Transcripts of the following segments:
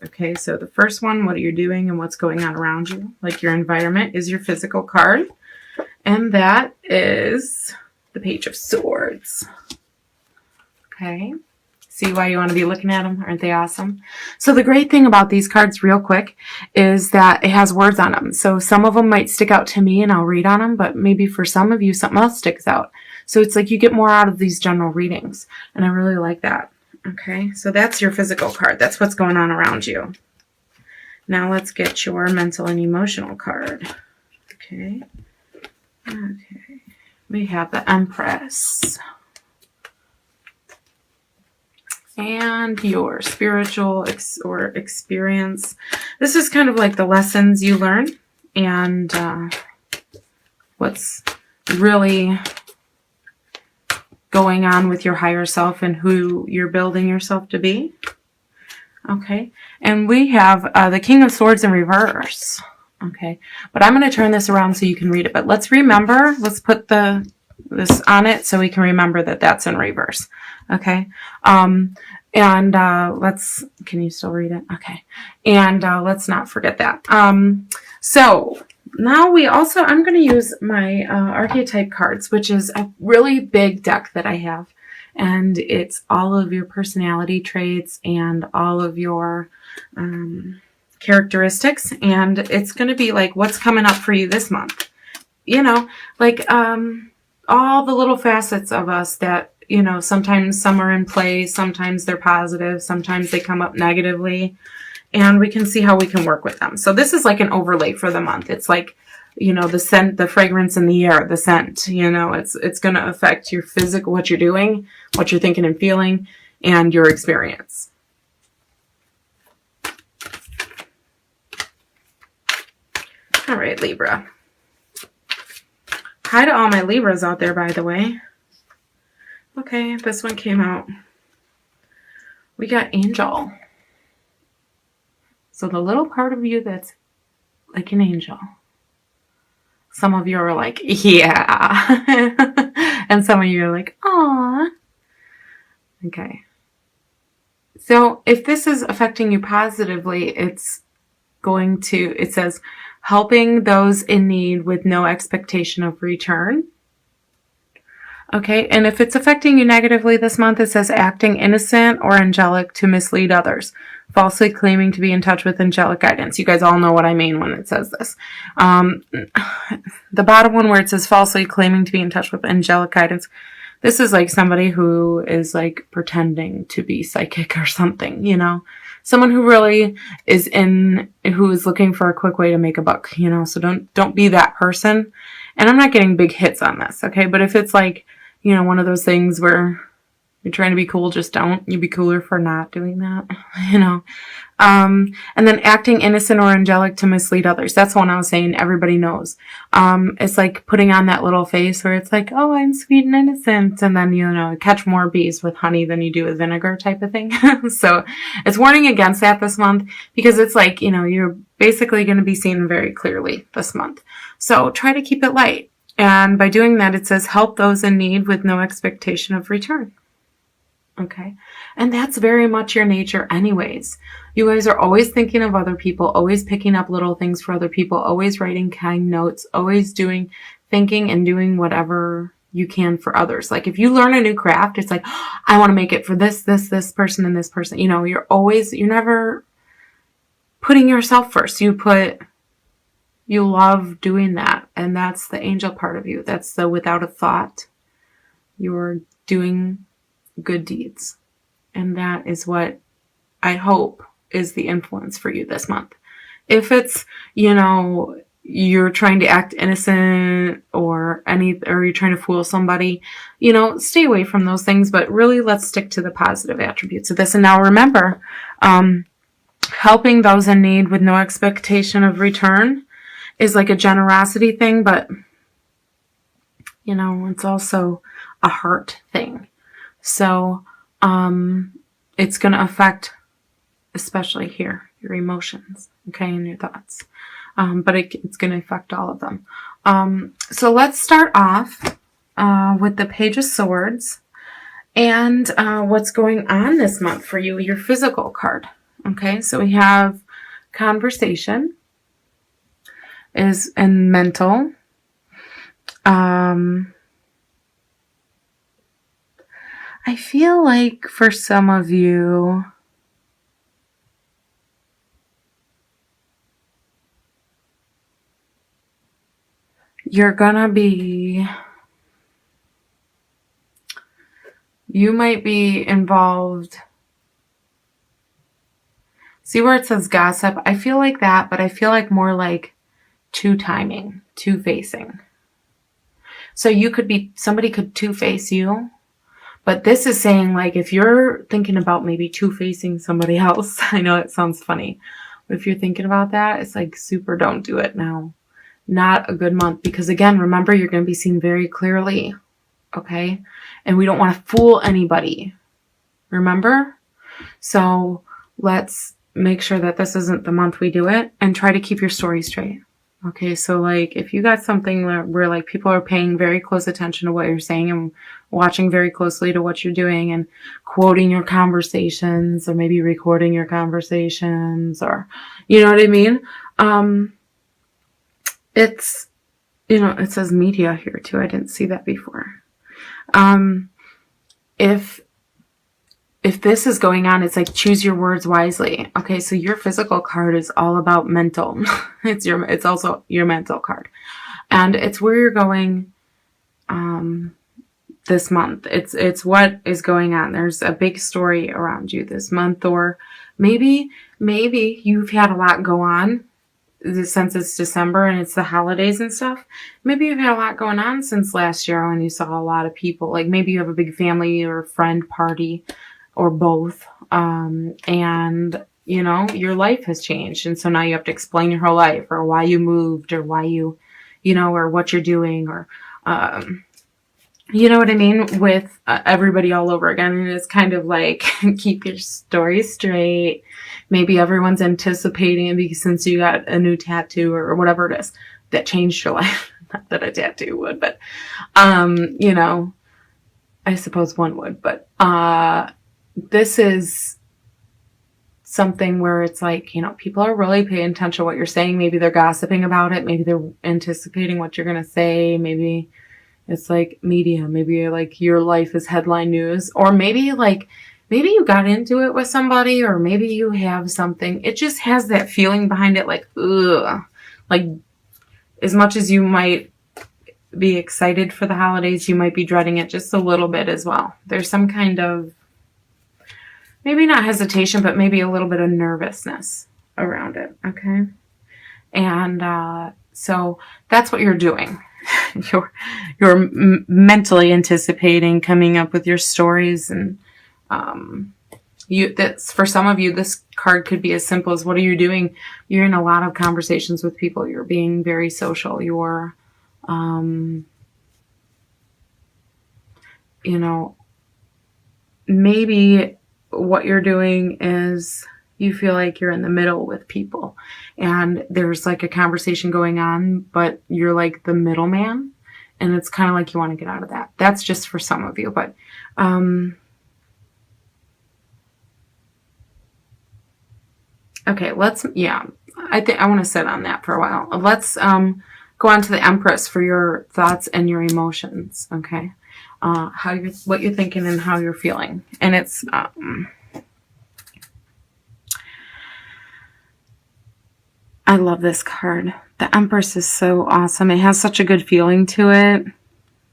Okay, so the first one, what are you doing and what's going on around you? Like your environment is your physical card. And that is the Page of Swords. Okay. See why you want to be looking at them? Aren't they awesome? So the great thing about these cards, real quick, is that it has words on them. So some of them might stick out to me and I'll read on them, but maybe for some of you, something else sticks out. So it's like you get more out of these general readings. And I really like that. Okay, so that's your physical card. That's what's going on around you. Now let's get your mental and emotional card. Okay. Okay. We have the Empress. And your spiritual experience. This is kind of like the lessons you learn and what's really going on with your higher self and who you're building yourself to be. Okay, and we have the King of Swords in reverse. Okay, but I'm going to turn this around so you can read it. But let's remember, let's put this on it so we can remember that that's in reverse. Okay, and let's, can you still read it? Okay, and let's not forget that. So now we also, I'm going to use my archetype cards, which is a really big deck that I have. And it's all of your personality traits and all of your characteristics. And it's going to be like what's coming up for you this month. You know, like all the little facets of us that, you know, sometimes some are in play, sometimes they're positive, sometimes they come up negatively. And we can see how we can work with them. So this is like an overlay for the month. It's like, you know, the scent, the fragrance in the air, the scent, you know, it's going to affect your physical, what you're doing, what you're thinking and feeling, and your experience. All right, Libra. Hi to all my Libras out there, by the way. Okay, this one came out. We got Angel. So the little part of you that's like an angel. Some of you are like, yeah. And some of you are like, aw. Okay. So if this is affecting you positively, it's going to, it says, helping those in need with no expectation of return. Okay, and if it's affecting you negatively this month, it says acting innocent or angelic to mislead others, falsely claiming to be in touch with angelic guidance. You guys all know what I mean when it says this. The bottom one where it says falsely claiming to be in touch with angelic guidance, this is like somebody who is like pretending to be psychic or something, you know? Someone who really is who is looking for a quick way to make a buck, you know? So don't be that person. And I'm not getting big hits on this, okay? But if it's like, you know, one of those things where you're trying to be cool, just don't. You'd be cooler for not doing that, you know. And then acting innocent or angelic to mislead others. That's one I was saying everybody knows. It's like putting on that little face where it's like, oh, I'm sweet and innocent. And then, you know, catch more bees with honey than you do with vinegar type of thing. So it's warning against that this month because it's like, you know, you're basically going to be seen very clearly this month. So try to keep it light. And by doing that, it says help those in need with no expectation of return. Okay. And that's very much your nature anyways. You guys are always thinking of other people, always picking up little things for other people, always writing kind notes, always thinking and doing whatever you can for others. Like if you learn a new craft, it's like, oh, I want to make it for this person and this person. You know, you're never putting yourself first. You love doing that. And that's the angel part of you. That's the without a thought. You're doing good deeds. And that is what I hope is the influence for you this month. If it's, you know, you're trying to act innocent or you're trying to fool somebody, you know, stay away from those things. But really, let's stick to the positive attributes of this. And now remember, helping those in need with no expectation of return is like a generosity thing, but, you know, it's also a heart thing. So it's going to affect, especially here, your emotions, okay, and your thoughts. But it's going to affect all of them. So let's start off with the Page of Swords and what's going on this month for you, your physical card. Okay, so we have conversation is and mental. I feel like for some of you, you're gonna be, you might be involved. See where it says gossip? I feel like that, but I feel like more like two-timing, two-facing. So you could be, somebody could two-face you, but this is saying like if you're thinking about maybe two-facing somebody else, I know it sounds funny, but if you're thinking about that, it's like super don't do it now. Not a good month because again, remember you're going to be seen very clearly, okay? And we don't want to fool anybody, remember? So let's make sure that this isn't the month we do it and try to keep your story straight. Okay, so like if you got something where like people are paying very close attention to what you're saying and watching very closely to what you're doing and quoting your conversations or maybe recording your conversations or, you know what I mean? It's, you know, it says media here too. I didn't see that before. If this is going on, it's like choose your words wisely. Okay, so your physical card is all about mental. It's also your mental card. And it's where you're going this month. It's what is going on. There's a big story around you this month, or maybe you've had a lot go on since it's December and it's the holidays and stuff. Maybe you've had a lot going on since last year when you saw a lot of people. Like maybe you have a big family or friend party or both. And, you know, your life has changed. And so now you have to explain your whole life or why you moved or why you know, or what you're doing or, you know what I mean? With everybody all over again. And it's kind of like keep your story straight. Maybe everyone's anticipating it because since you got a new tattoo or whatever it is that changed your life. Not that a tattoo would, but, you know, I suppose one would, but, this is something where it's like, you know, people are really paying attention to what you're saying. Maybe they're gossiping about it. Maybe they're anticipating what you're going to say. Maybe it's like media. Maybe like your life is headline news, or maybe you got into it with somebody, or maybe you have something. It just has that feeling behind it. Like, ugh, like as much as you might be excited for the holidays, you might be dreading it just a little bit as well. There's some kind of, maybe not hesitation, but maybe a little bit of nervousness around it, okay? And so that's what you're doing. you're mentally anticipating, coming up with your stories, and that's for some of you. This card could be as simple as, what are you doing? You're in a lot of conversations with people. You're being very social. You're, you know, maybe what you're doing is you feel like you're in the middle with people and there's like a conversation going on, but you're like the middleman, and it's kind of like you want to get out of that. That's just for some of you, but okay, I think I want to sit on that for a while. Let's go on to the Empress for your thoughts and your emotions, okay? What you're thinking and how you're feeling. And it's, I love this card. The Empress is so awesome. It has such a good feeling to it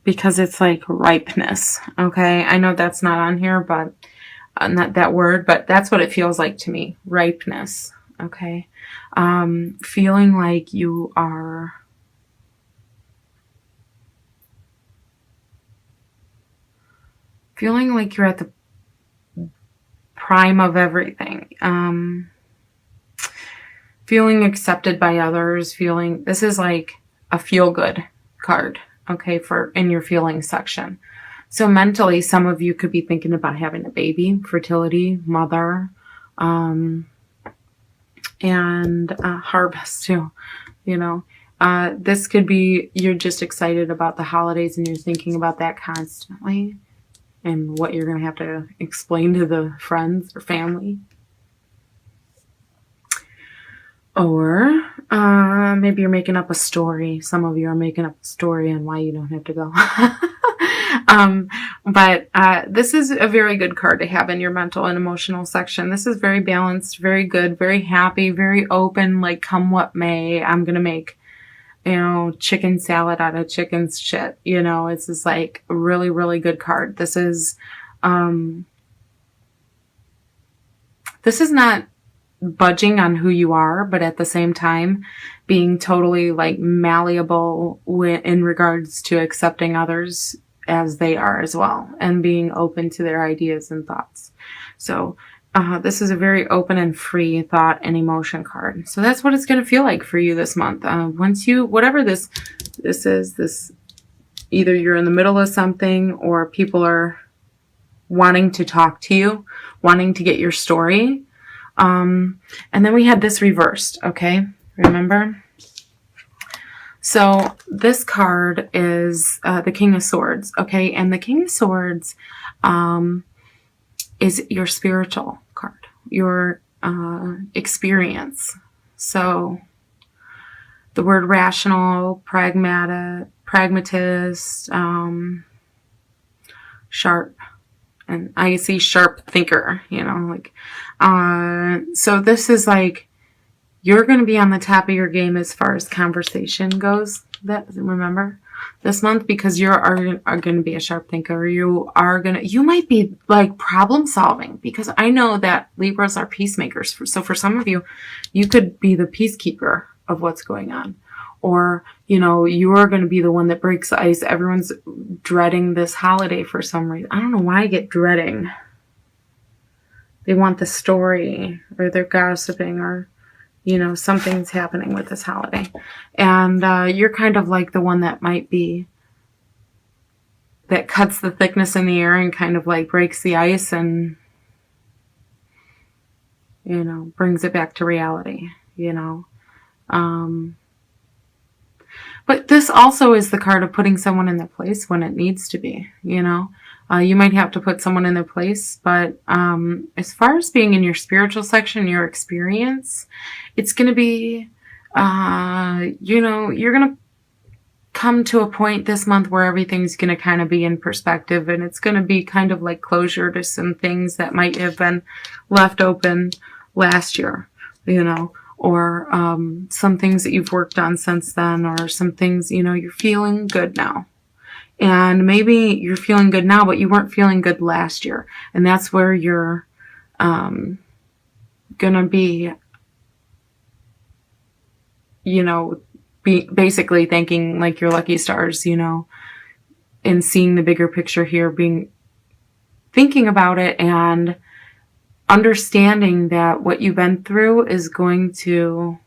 because it's like ripeness. Okay. I know that's not on here, but not that word, but that's what it feels like to me. Ripeness. Okay. Feeling like you are, feeling like you're at the prime of everything. Feeling accepted by others, this is like a feel-good card, okay, for in your feelings section. So mentally, some of you could be thinking about having a baby, fertility, mother, and harvest too, you know. This could be, you're just excited about the holidays and you're thinking about that constantly and what you're going to have to explain to the friends or family. Or maybe you're making up a story. Some of you are making up a story on why you don't have to go. But this is a very good card to have in your mental and emotional section. This is very balanced, very good, very happy, very open, like come what may. I'm going to make, chicken salad out of chicken's shit. It's just like a really, really good card. This is not budging on who you are, but at the same time being totally like malleable in regards to accepting others as they are as well, and being open to their ideas and thoughts. So this is a very open and free thought and emotion card. So that's what it's going to feel like for you this month. Once you, whatever this is, either you're in the middle of something or people are wanting to talk to you, wanting to get your story. And then we had this reversed, okay? Remember? So this card is the King of Swords, okay? And the King of Swords is your spiritual card, your experience. So the word rational, pragmatist, sharp. And I see sharp thinker, so this is like, you're going to be on the top of your game as far as conversation goes. Remember this month, because you are going to be a sharp thinker. You might be like problem solving, because I know that Libras are peacemakers. So for some of you, you could be the peacekeeper of what's going on. Or, you are going to be the one that breaks the ice. Everyone's dreading this holiday for some reason. I don't know why I get dreading. They want the story, or they're gossiping, or, something's happening with this holiday. And you're kind of like the one that cuts the thickness in the air and kind of like breaks the ice and, brings it back to reality, But this also is the card of putting someone in their place when it needs to be, You might have to put someone in their place, but as far as being in your spiritual section, your experience, it's going to be, you're going to come to a point this month where everything's going to kind of be in perspective, and it's going to be kind of like closure to some things that might have been left open last year, or some things that you've worked on since then, or some things, you're feeling good now. And maybe you're feeling good now, but you weren't feeling good last year. And that's where you're gonna be, basically thanking like your lucky stars, and seeing the bigger picture here, thinking about it and understanding that what you've been through is going to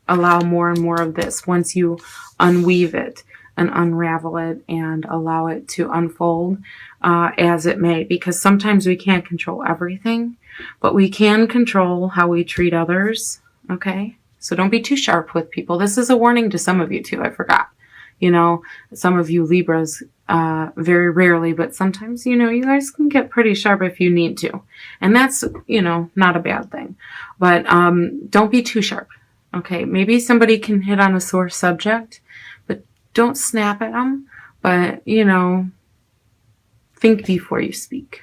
allow more and more of this once you unweave it and unravel it and allow it to unfold as it may. Because sometimes we can't control everything, but we can control how we treat others, okay? So don't be too sharp with people. This is a warning to some of you too, I forgot. Some of you Libras, very rarely, but sometimes, you guys can get pretty sharp if you need to. And that's, not a bad thing. But don't be too sharp, okay? Maybe somebody can hit on a sore subject, but don't snap at them. But, think before you speak,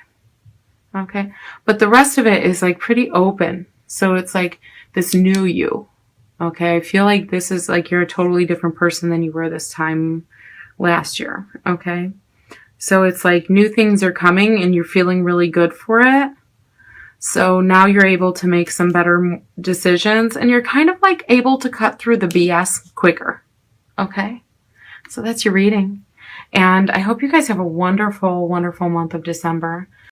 okay? But the rest of it is like pretty open. So it's like this new you. Okay, I feel like this is like you're a totally different person than you were this time last year, okay? So it's like new things are coming and you're feeling really good for it. So now you're able to make some better decisions, and you're kind of like able to cut through the BS quicker, okay? So that's your reading. And I hope you guys have a wonderful, wonderful month of December.